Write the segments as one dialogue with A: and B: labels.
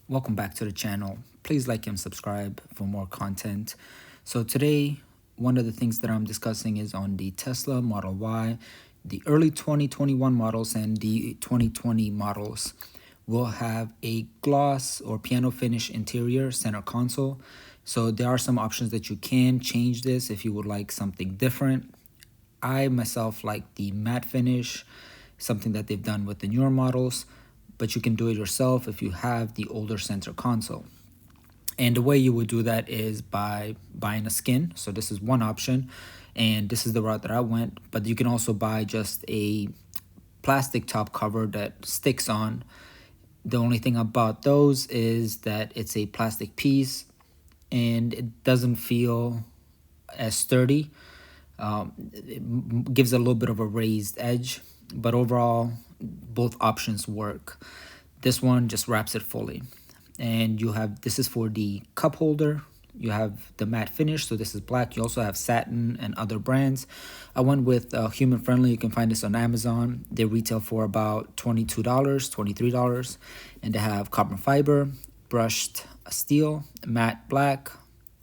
A: Welcome back to the channel. Please like and subscribe for more content. So today, one of the things that I'm discussing is on the Tesla Model Y. The early 2021 models and the 2020 models will have a gloss or piano finish interior center console. So there are some options that you can change this if you would like something different. I myself like the matte finish, something that they've done with the newer models, but you can do it yourself if you have the older center console. And the way you would do that is by buying a skin. So this is one option, and this is the route that I went. But you can also buy just a plastic top cover that sticks on. The only thing about those is that it's a plastic piece and it doesn't feel as sturdy. It gives a little bit of a raised edge, but overall both options work. This one just wraps it fully, and you have, this is for the cup holder. You have the matte finish, so this is black. You also have satin and other brands. I went with Human Friendly. You can find this on Amazon. They retail for about $22, $23, and they have carbon fiber, brushed steel, matte black,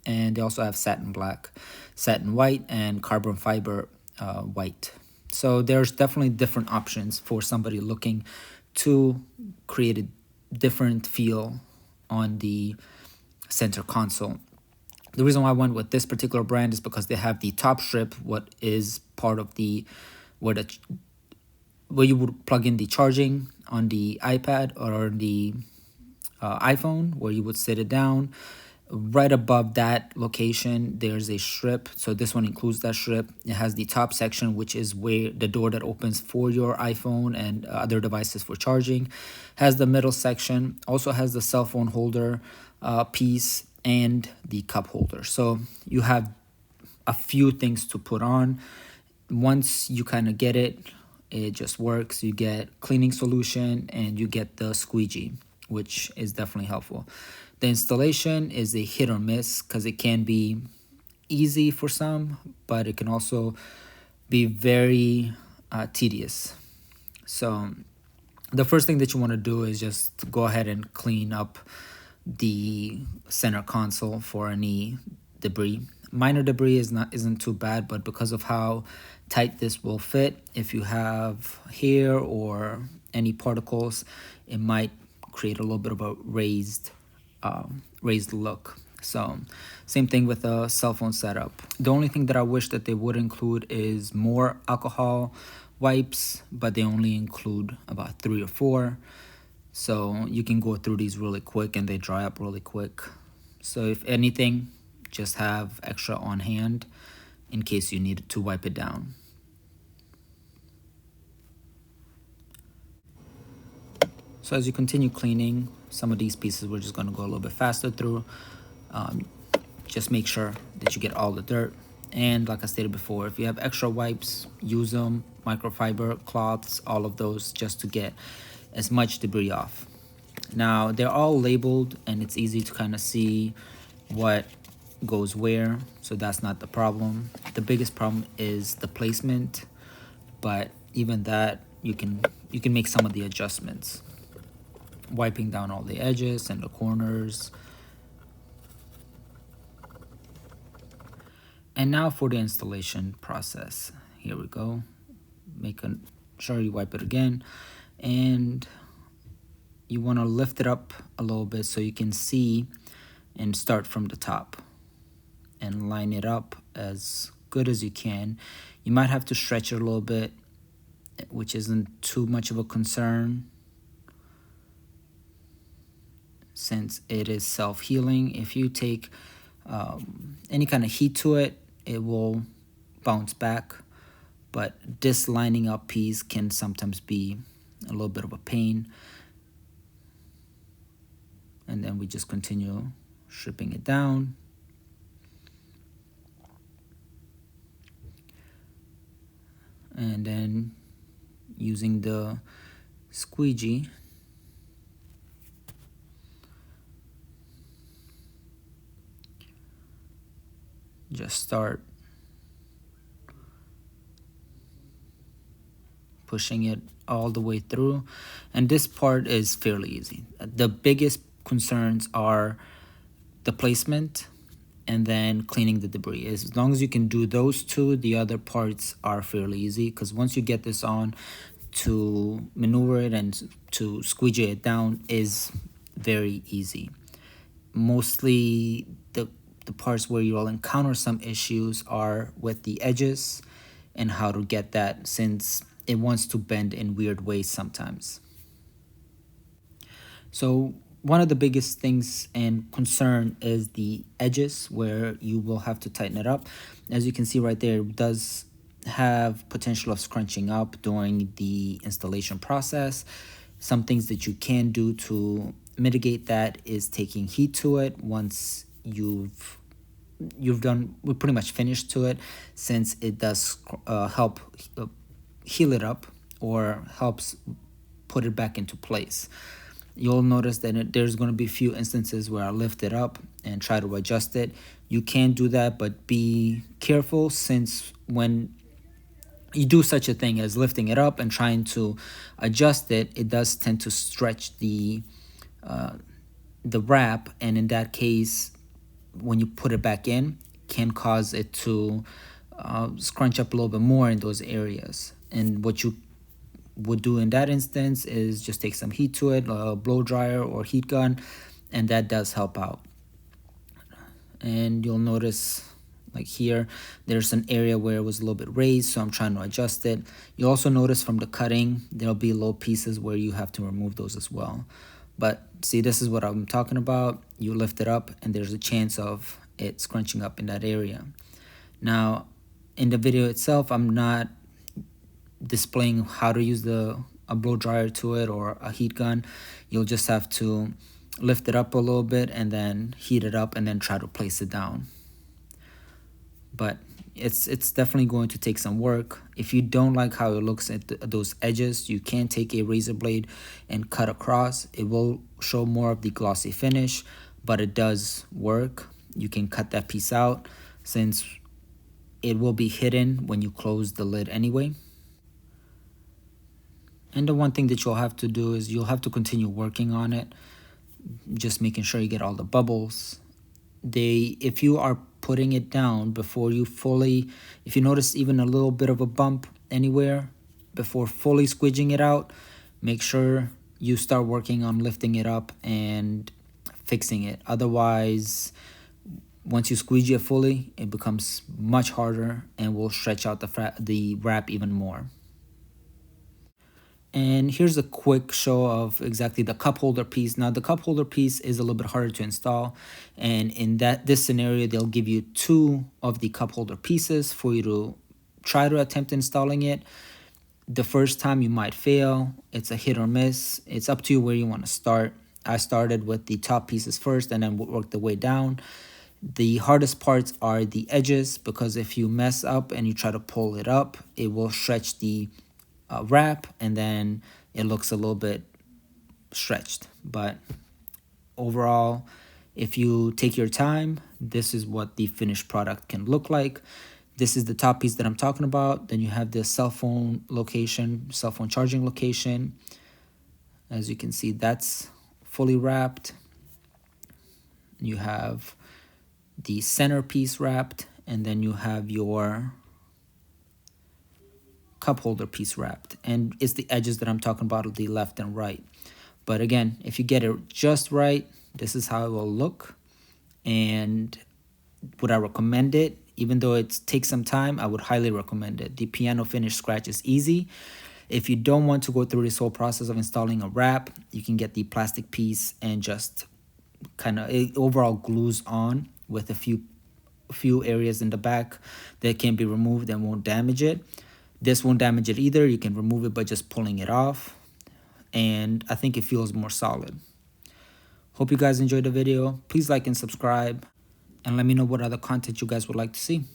A: and they also have satin black, satin white, and carbon fiber white. So there's definitely different options for somebody looking to create a different feel on the center console. The reason why I went with this particular brand is because they have the top strip, what is part of the where you would plug in the charging on the iPad or the iPhone, where you would sit it down. Right above that location, there's a strip. So this one includes that strip. It has the top section, which is where the door that opens for your iPhone and other devices for charging. Has the middle section. Also has the cell phone holder piece and the cup holder. So you have a few things to put on. Once you kind of get it, it just works. You get cleaning solution and you get the squeegee, which is definitely helpful. The installation is a hit or miss because it can be easy for some, but it can also be very tedious. So the first thing that you want to do is just go ahead and clean up the center console for any debris. Minor debris isn't too bad, but because of how tight this will fit, if you have hair or any particles, it might create a little bit of a raised look. So same thing with a cell phone setup. The only thing that I wish that they would include is more alcohol wipes, but they only include about 3 or 4. So you can go through these really quick and they dry up really quick. So if anything, just have extra on hand in case you need to wipe it down. So as you continue cleaning, some of these pieces we're just going to go a little bit faster through. Just make sure that you get all the dirt. And like I stated before, if you have extra wipes, use them, microfiber cloths, all of those, just to get as much debris off. Now they're all labeled and it's easy to kind of see what goes where, so that's not the problem. The biggest problem is the placement, but even that you can make some of the adjustments, wiping down all the edges and the corners. And now for the installation process. Here we go. Sure you wipe it again, and you want to lift it up a little bit so you can see and start from the top and line it up as good as you can. You might have to stretch it a little bit, which isn't too much of a concern since it is self-healing. If you take any kind of heat to it, it will bounce back, but this lining up piece can sometimes be a little bit of a pain. And then we just continue stripping it down. And then using the squeegee, just start pushing it all the way through. And this part is fairly easy. The biggest concerns are the placement and then cleaning the debris. As long as you can do those two, the other parts are fairly easy, because once you get this on, to maneuver it and to squeegee it down is very easy. Mostly the parts where you'll encounter some issues are with the edges and how to get that, since it wants to bend in weird ways sometimes. So one of the biggest things and concern is the edges, where you will have to tighten it up. As you can see right there, it does have potential of scrunching up during the installation process. Some things that you can do to mitigate that is taking heat to it once we're pretty much finished to it, since it does help heal it up or helps put it back into place. You'll notice that there's going to be a few instances where I lift it up and try to adjust it. You can do that, but be careful, since when you do such a thing as lifting it up and trying to adjust it, it does tend to stretch the wrap, and in that case, when you put it back in, can cause it to scrunch up a little bit more in those areas. And what you would do in that instance is just take some heat to it, a blow dryer or heat gun, and that does help out. And you'll notice, like here, there's an area where it was a little bit raised, so I'm trying to adjust it. You also notice from the cutting, there'll be little pieces where you have to remove those as well. But see, this is what I'm talking about. You lift it up and there's a chance of it scrunching up in that area. Now, in the video itself, I'm not displaying how to use a blow dryer to it or a heat gun. You'll just have to lift it up a little bit and then heat it up and then try to place it down. But it's definitely going to take some work. If you don't like how it looks at those edges, you can take a razor blade and cut across. It will show more of the glossy finish, but it does work. You can cut that piece out, since it will be hidden when you close the lid anyway. And the one thing that you'll have to do is you'll have to continue working on it, just making sure you get all the bubbles. If you are putting it down before you fully, if you notice even a little bit of a bump anywhere before fully squeegeeing it out, make sure you start working on lifting it up and fixing it. Otherwise, once you squeegee it fully, it becomes much harder and will stretch out the wrap even more. And here's a quick show of exactly the cup holder piece. Now, the cup holder piece is a little bit harder to install, and in this scenario, they'll give you 2 of the cup holder pieces for you to try to attempt installing it. The first time you might fail. It's a hit or miss. It's up to you where you want to start. I started with the top pieces first and then worked the way down. The hardest parts are the edges, because if you mess up and you try to pull it up, it will stretch the wrap, and then it looks a little bit stretched. But overall, if you take your time, this is what the finished product can look like. This is the top piece that I'm talking about. Then you have the cell phone charging location. As you can see, that's fully wrapped. You have the center piece wrapped, and then you have your cup holder piece wrapped, and it's the edges that I'm talking about, the left and right. But again, if you get it just right, this is how it will look. And would I recommend it? Even though it takes some time, I would highly recommend it. The piano finish scratch is easy. If you don't want to go through this whole process of installing a wrap, you can get the plastic piece and just it overall glues on with a few areas in the back that can be removed and won't damage it. This won't damage it either. You can remove it by just pulling it off, and I think it feels more solid. Hope you guys enjoyed the video. Please like and subscribe, and let me know what other content you guys would like to see.